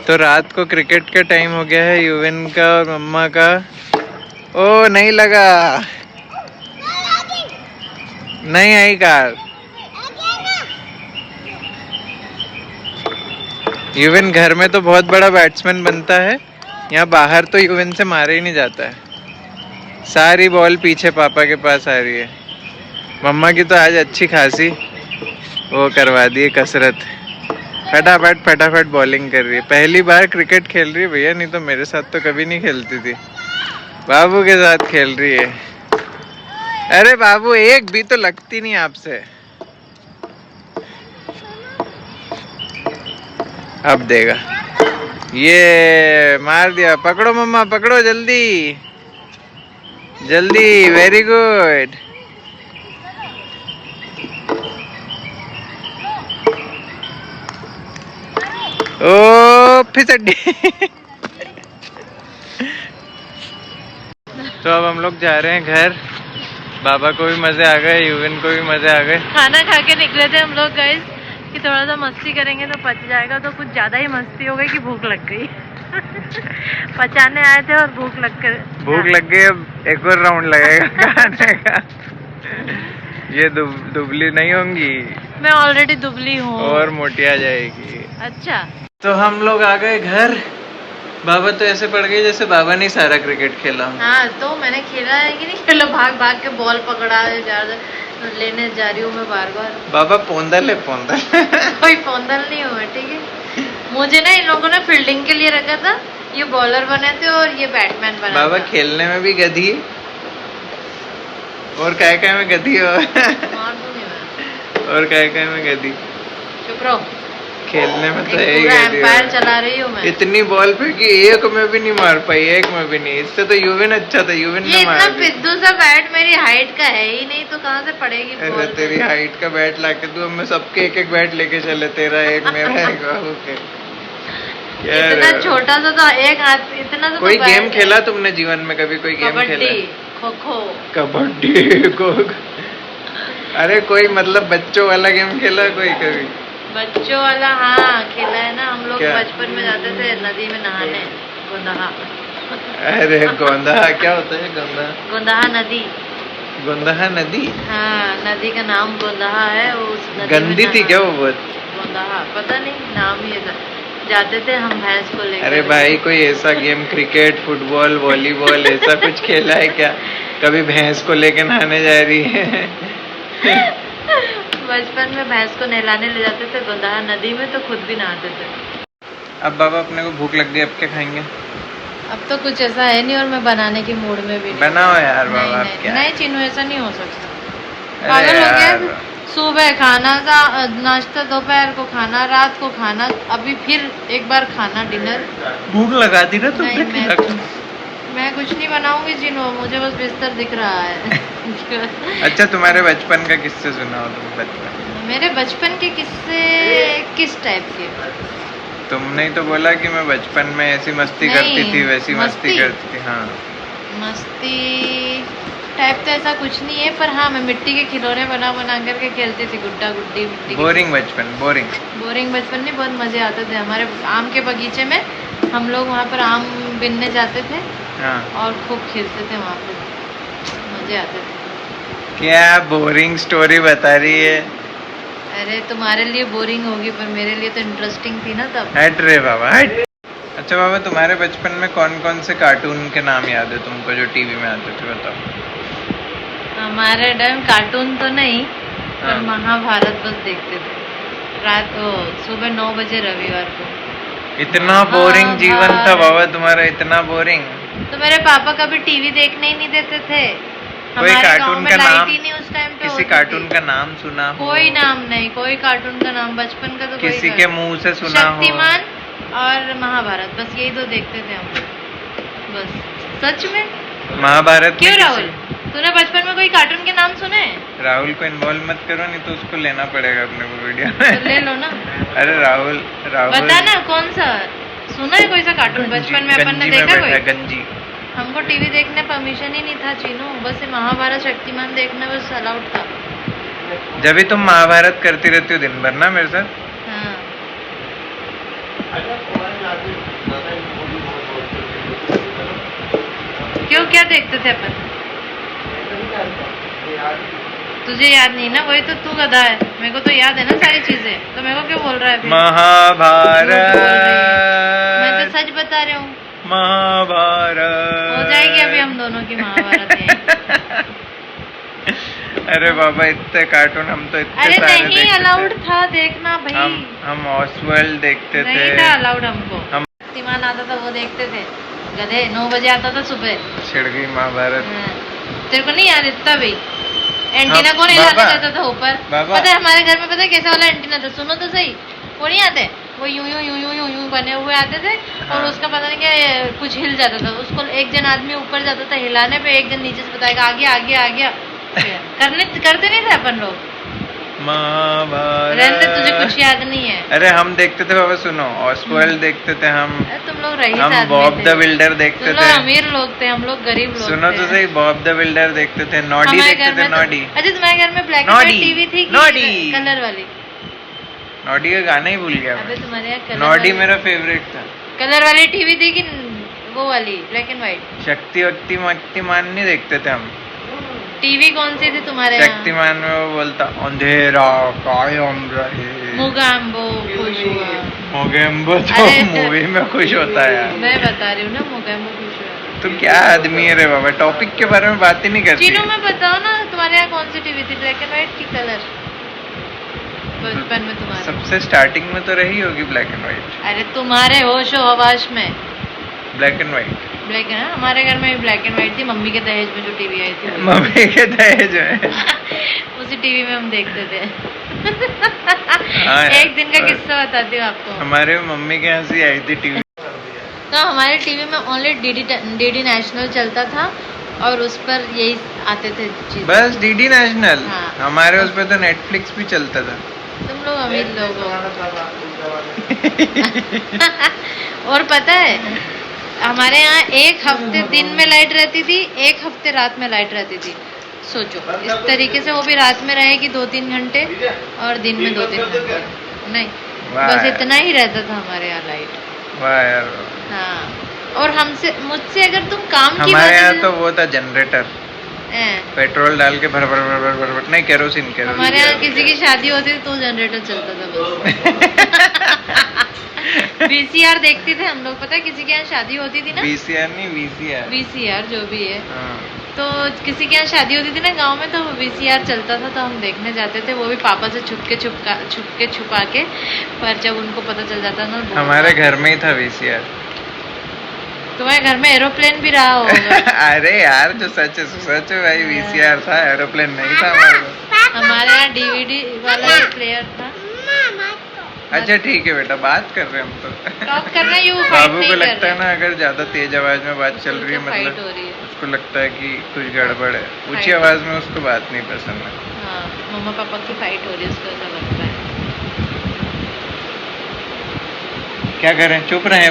तो रात को क्रिकेट का टाइम हो गया है युविन का और मम्मा का। ओ नहीं लगा, नहीं आई कार। युविन घर में तो बहुत बड़ा बैट्समैन बनता है, यहाँ बाहर तो युविन से मारे ही नहीं जाता है। सारी बॉल पीछे पापा के पास आ रही है। मम्मा की तो आज अच्छी खासी वो करवा दी है कसरत, फटाफट फटाफट बॉलिंग कर रही है। पहली बार क्रिकेट खेल रही है भैया, नहीं तो मेरे साथ तो कभी नहीं खेलती थी। बाबू के साथ खेल रही है। अरे बाबू एक भी तो लगती नहीं आपसे। अब देगा, ये मार दिया। पकड़ो मम्मा पकड़ो, जल्दी जल्दी, वेरी गुड। ओ फिसड्डी। तो अब हम लोग जा रहे हैं घर। बाबा को भी मजे आ गए, युविन को भी मजे आ गए। खाना खा के निकले थे हम लोग गाइस कि थोड़ा सा मस्ती करेंगे तो पच जाएगा, तो कुछ ज्यादा ही मस्ती हो गई कि भूख लग गई। पचाने आए थे और भूख लग गई। अब एक और राउंड लगेगा खाने का। ये दुबली नहीं होंगी, मैं ऑलरेडी दुबली हूँ और मोटी आ जाएगी। अच्छा, तो हम लोग आ गए घर। बाबा तो ऐसे पड़ गए जैसे बाबा नहीं सारा क्रिकेट खेला। हाँ तो मैंने खेला है कि नहीं खेला, भाग भाग के बॉल पकड़ा लेने जा रही हूँ मैं बार बार। बाबा पोंदल है, पोंदल। कोई पोंदल नहीं हुआ, ठीक है। मुझे ना इन लोगों ने फील्डिंग के लिए रखा था, ये बॉलर बने थे और ये बैट्समैन बना बाबा था। खेलने में भी गधी और काय में गधी हो। मार दूंगी मैं। और काय में गधी। चुप रहो। खेलने में तो एम्पायर चला रही हूँ मैं। इतनी बॉल फेंकी, एक में भी नहीं मार पाई, एक में भी नहीं। इससे तो युविन अच्छा था, युविन ये इतना पिद्दू सा बैट मेरी हाइट का है ही नहीं, तो कहाँ से पड़ेगी बॉल? अरे तेरी हाइट का बैट लाके दूं, मैं सबके एक एक बैट लेके चले, तेरा एक मेरा एक बाबू के। इतना छोटा सा तो एक हाथ, इतना सा कोई गेम खेला तुमने जीवन में कभी? कोई गेम खेला? खो खो, कबड्डी को। अरे कोई मतलब बच्चों वाला गेम खेला कोई कभी? बच्चों वाला हाँ खेला है ना, हम लोग बचपन में जाते थे नदी में नहाने, गोंदहा। अरे गोंदहा क्या होता है? गोंदहा नदी। गोंदहा नदी? हाँ नदी का नाम गोंदहा है। उस नदी गंदी थी क्या वो बहुत? गोंदहा पता नहीं, नाम ही ऐसा। जाते थे हम भैंस को लेकर। अरे भाई कोई ऐसा गेम, क्रिकेट फुटबॉल वॉलीबॉल ऐसा कुछ खेला है क्या? कभी भैंस को लेके नहाने जा रही है? बचपन में भैंस को नहलाने ले जाते थे गोंदहा नदी में, तो खुद भी नहाते थे। अब बाबा अपने को भूख लग गई, अब क्या खाएंगे? अब तो कुछ ऐसा है नहीं और मैं बनाने की मूड में भी नहीं। बनाओ यार बाबा। नहीं चिन्नू, ऐसा नहीं हो सकता। पागल हो गया। सुबह खाना था, नाश्ता, दोपहर को खाना, रात को खाना, अभी फिर एक बार खाना, डिनर। भूख लगा दी ना तुमने? मैं कुछ नहीं बनाऊंगी जिनो, मुझे बस बिस्तर दिख रहा है। अच्छा तुम्हारे बचपन का किस्से सुनाओ तुम। बचपन मेरे बचपन के किस्से किस टाइप के? तुमने ही तो बोला कि मैं बचपन में ऐसी मस्ती करती थी, वैसी मस्ती करती थी। हाँ मस्ती टाइप तो ऐसा कुछ नहीं है, पर हाँ मैं मिट्टी के खिलौने बना बना करके खेलती थी, गुड्डा गुड्डी। मिट्टी बोरिंग बचपन, बोरिंग बचपन नहीं, बहुत मजे आते थे। हमारे आम के बगीचे में हम लोग वहाँ पर आम बिनने जाते थे। हाँ। और खूब खेलते थे वहाँ पे, मजे आते थे। क्या बोरिंग स्टोरी बता रही है? अरे तुम्हारे लिए बोरिंग होगी, पर मेरे लिए तो इंटरेस्टिंग थी ना तब। हट रे बाबा हट। अच्छा बाबा तुम्हारे बचपन में कौन कौन से कार्टून के नाम याद है तुमको जो टीवी में आते थे, बताओ। हमारे टाइम कार्टून तो नहीं, पर महाभारत बस देखते थे रात को, सुबह 9 बजे रविवार को। इतना बोरिंग जीवन था बाबा तुम्हारा, इतना बोरिंग। तो मेरे पापा कभी टीवी देखने ही नहीं देते थे। कोई कार्टून का नाम? ही नहीं उस टाइम पे। किसी कार्टून का नाम सुना हो? कोई नाम नहीं, कोई कार्टून का नाम बचपन का तो किसी के मुंह से सुना हो? शक्तिमान और महाभारत, बस यही दो देखते थे हम लोग, बस। सच में महाभारत? क्यों राहुल, तूने बचपन में कोई कार्टून के नाम सुने? राहुल को इन्वॉल्व मत करो, नहीं तो उसको लेना पड़ेगा अपने को वीडियो में। तो ले लो ना। अरे राहुल बता ना कौन सा सुना है, कोई सा कार्टून बचपन में अपन ने देखा? कोई गंजी। हमको टीवी देखने परमिशन ही नहीं था चीनू, बस ये महाभारत शक्तिमान देखने बस अलाउड था। जब भी तुम महाभारत करती रहती हो दिन भर ना मेरे साथ। हाँ। क्यों, क्या देखते थे अपन? तुझे याद नहीं ना, वही तो तू गधा है। मेरे को तो याद है ना सारी चीजें, तो मेरे को क्यों बोल रहा है फिर? महाभारत। मैं तो सच बता रही हूँ। महाभारत हो जाएगी अभी हम दोनों की महाभारत है। अरे बाबा इतने कार्टून हम तो इतने अरे सारे नहीं, देखते अलाउड थे। था देखना भाई। हम ऑसवर्ल्ड देखते थे। नहीं था अलाउड हमको। हम शक्तिमान आता था वो देखते थे। गधे 9 बजे आता था सुबह। छिड़ गई महाभारत। तेरे को नहीं याद इतना भी? एंटीना कौन हिलाता जाता था ऊपर? पता है हमारे घर में, पता है कैसा वाला एंटीना था? सुनो तो सही, वो नहीं आते, वो यूं यूं यूं यूं यूं यूं बने हुए आते थे। हाँ। और उसका पता नहीं क्या कुछ हिल जाता था, उसको एक जन आदमी ऊपर जाता था हिलाने पे, एक जन नीचे से बताएगा आगे आगे आगे। करते नहीं थे अपन लोग। महाभारत। रहने तुझे कुछ याद नहीं है। अरे हम देखते थे बाबा, सुनो ऑसवर्ल्ड देखते थे हम। तुम लोग रईस हम आदमी बॉब थे। द बिल्डर देखते तुम थे। लोग अमीर लोग थे, हम लोग गरीब लोग सुनो थे। तो सही, बॉब द बिल्डर देखते थे, नॉडी हमारे देखते घर थे, में तो- नॉडी। अच्छा तुम्हारे घर में black and Noddy, white TV थी कि नॉडी। कलर वाली? नॉडी का गाना ही भूल गया अबे मैं। तुम्हारे यहाँ कलर नॉडी वाली, मेरा फेवरेट था। कलर वाली टीवी थी कि वो वाली ब्लैक एंड व्हाइट? शक्तिमान नहीं देखते थे हम। टीवी कौन सी थी तुम्हारे यहाँ? शक्तिमान में वो बोलता अंधेरा कायम रहे, मुगाम्बो खुश हुआ। मोगेम्बो तो अरे। मूवी में खुश होता है यार। मैं बता रही हूँ ना, मुगाम्बो खुश हुआ। तुम क्या आदमी है रे बाबा, टॉपिक के बारे में बात ही नहीं करती। चीनों में बताओ ना, तुम्हारे यहाँ कौन सी टीवी थी, ब्लैक एंड व्हाइट की कलर? बचपन में तुम्हारे? सबसे स्टार्टिंग में तो रही होगी ब्लैक एंड व्हाइट। अरे तुम्हारे होशो हवाश में ब्लैक एंड व्हाइट। ब्लैक है ना, हमारे घर में भी ब्लैक एंड व्हाइट थी। मम्मी के दहेज में जो टीवी आई थी मम्मी के दहेज में उसी टीवी में हम देखते थे। हाँ यार। एक दिन का किस्सा बताती हूँ आपको। हमारे मम्मी के हंसी आई थी टीवी। तो हमारे टीवी में ओनली डीडी नेशनल चलता था और उस पर यही आते थे चीज़। बस डीडी नेशनल। हाँ। हमारे उस पे तो नेटफ्लिक्स भी चलता था। तुम लोग अमीर लोग हो। और पता है हमारे यहाँ एक हफ्ते दिन में लाइट रहती थी, एक हफ्ते रात में लाइट रहती थी। सोचो इस तरीके से, वो भी रात में रहेगी 2-3 घंटे और दिन में 2-3 घंटे नहीं, बस इतना ही रहता था हमारे यहाँ लाइट। वाह यार। हाँ, और मुझसे अगर तुम काम की हमारे यहाँ बात तो वो था जनरेटर, पेट्रोल डाल के भर भर भर भर भर भर नहीं, केरोसिन। हमारे यहाँ किसी की शादी होती थी तो जनरेटर चलता था बस। VCR देखते थे हम लोग, पता है किसी के यहाँ शादी होती थी ना, VCR नहीं VCR जो भी है। हाँ। तो किसी के यहाँ शादी होती थी ना गांव में, तो VCR चलता था तो हम देखने जाते थे, वो भी पापा से छुप के छुपा के। पर जब उनको पता चल जाता ना, हमारे घर में ही था VCR। तुम्हारे घर में एरोप्लेन भी रहा होगा। अरे यार जो सच है सच है भाई, VCR था, एरोप्लेन नहीं था हमारे यहाँ DVD वाला प्लेयर था। अच्छा ठीक है बेटा, बात कर रहे हैं हम तो। टॉक कर रहे हैं, बाबू को लगता है ना अगर ज्यादा तेज आवाज में बात चल रही है, मतलब हो रही है, उसको लगता है कि कुछ गड़बड़ है। ऊंची आवाज में उसको बात नहीं पसंद है। हाँ, मम्मा पापा की फाइट हो रही है, उसको ऐसा लगता है। क्या करें, चुप रहे।